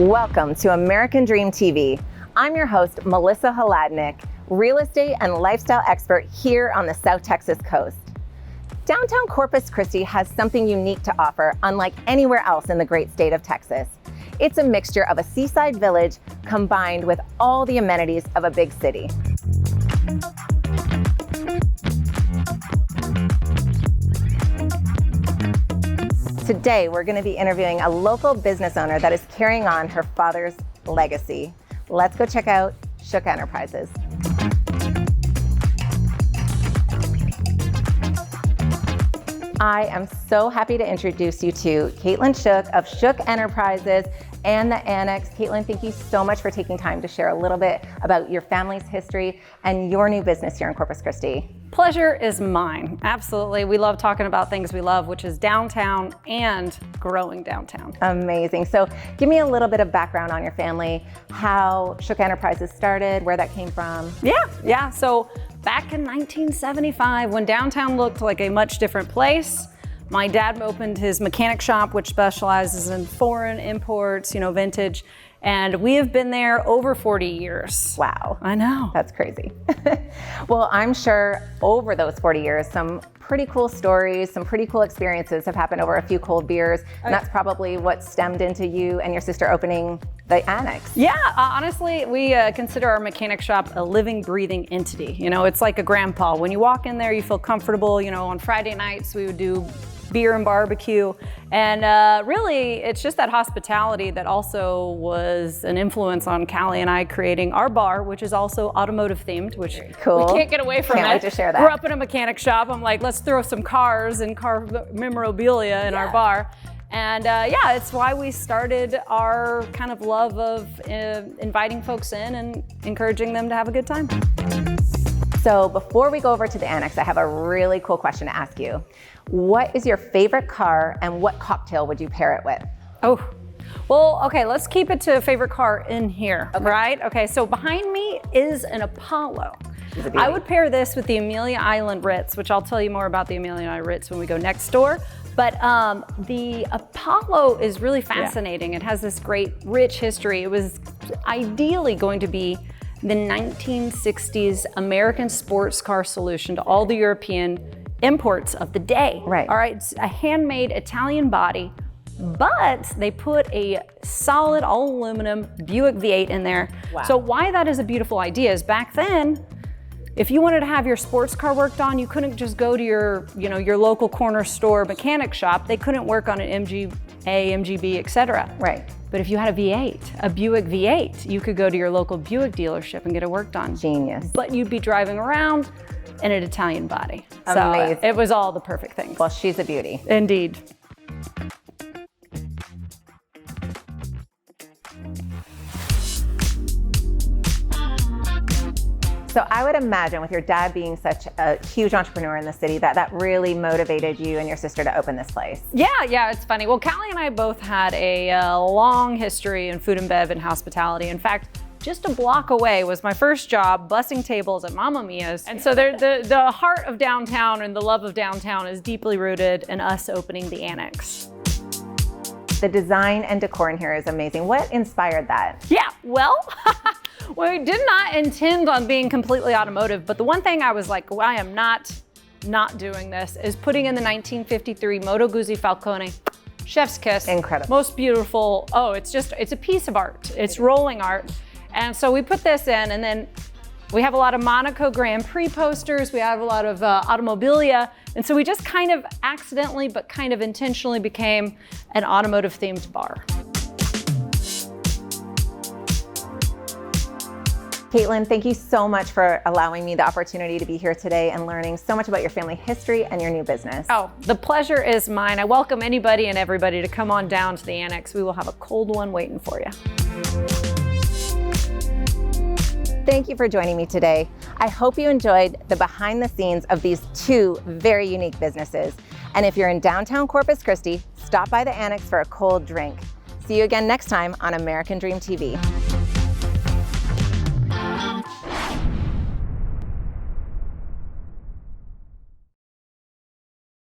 Welcome to American Dream TV. I'm your host, Melissa Hladnick, real estate and lifestyle expert here on the South Texas coast. Downtown Corpus Christi has something unique to offer, unlike anywhere else in the great state of Texas. It's a mixture of a seaside village combined with all the amenities of a big city. Today, we're going to be interviewing a local business owner that is carrying on her father's legacy. Let's go check out Shook Enterprises. I am so happy to introduce you to Caitlin Shook of Shook Enterprises and the Annex. Caitlin, thank you so much for taking time to share a little bit about your family's history and your new business here in Corpus Christi. Pleasure is mine. Absolutely. We love talking about things we love, which is downtown and growing downtown. Amazing. So give me a little bit of background on your family, how Shook Enterprises started, where that came from. Yeah. So back in 1975, when downtown looked like a much different place, my dad opened his mechanic shop, which specializes in foreign imports, vintage. And we have been there over 40 years. Wow. I know. That's crazy. Well, I'm sure over those 40 years, some pretty cool stories, some pretty cool experiences have happened over a few cold beers. And that's probably what stemmed into you and your sister opening the Annex. Yeah, honestly, we consider our mechanic shop a living, breathing entity. It's like a grandpa. When you walk in there, you feel comfortable. On Friday nights, we would do beer and barbecue. And really, it's just that hospitality that also was an influence on Callie and I creating our bar, which is also automotive themed, which cool. We can't get away from. Can't wait to share that. Grew up in a mechanic shop. I'm like, let's throw some cars and car memorabilia in our bar. And it's why we started our kind of love of inviting folks in and encouraging them to have a good time. So before we go over to the Annex, I have a really cool question to ask you. What is your favorite car and what cocktail would you pair it with? Oh, well, okay, let's keep it to a favorite car in here, right? Okay, so behind me is an Apollo. I would pair this with the Amelia Island Ritz, which I'll tell you more about the Amelia Island Ritz when we go next door. But the Apollo is really fascinating. It has this great, rich history. It was ideally going to be the 1960s American sports car solution to all the European imports of the day. Right. All right, it's a handmade Italian body, but they put a solid all aluminum Buick V8 in there. Wow. So why that is a beautiful idea is back then, if you wanted to have your sports car worked on, you couldn't just go to your local corner store mechanic shop. They couldn't work on an MGA, MGB, etc. Right. But if you had a V8, a Buick V8, you could go to your local Buick dealership and get it worked on. Genius. But you'd be driving around in an Italian body. Amazing. So it was all the perfect things. Well, she's a beauty. Indeed. So I would imagine with your dad being such a huge entrepreneur in the city that really motivated you and your sister to open this place. Yeah, it's funny. Well, Callie and I both had a long history in food and bev and hospitality. In fact, just a block away was my first job bussing tables at Mamma Mia's. And so the heart of downtown and the love of downtown is deeply rooted in us opening the Annex. The design and decor in here is amazing. What inspired that? Yeah, well, we did not intend on being completely automotive, but the one thing I was like, well, I am not doing this, is putting in the 1953 Moto Guzzi Falcone chef's kiss. Incredible. Most beautiful. Oh, it's a piece of art. It's rolling art. And so we put this in, and then we have a lot of Monaco Grand Prix posters. We have a lot of automobilia. And so we just kind of accidentally, but kind of intentionally became an automotive themed bar. Caitlin, thank you so much for allowing me the opportunity to be here today and learning so much about your family history and your new business. Oh, the pleasure is mine. I welcome anybody and everybody to come on down to the Annex. We will have a cold one waiting for you. Thank you for joining me today. I hope you enjoyed the behind the scenes of these two very unique businesses. And if you're in downtown Corpus Christi, stop by the Annex for a cold drink. See you again next time on American Dream TV.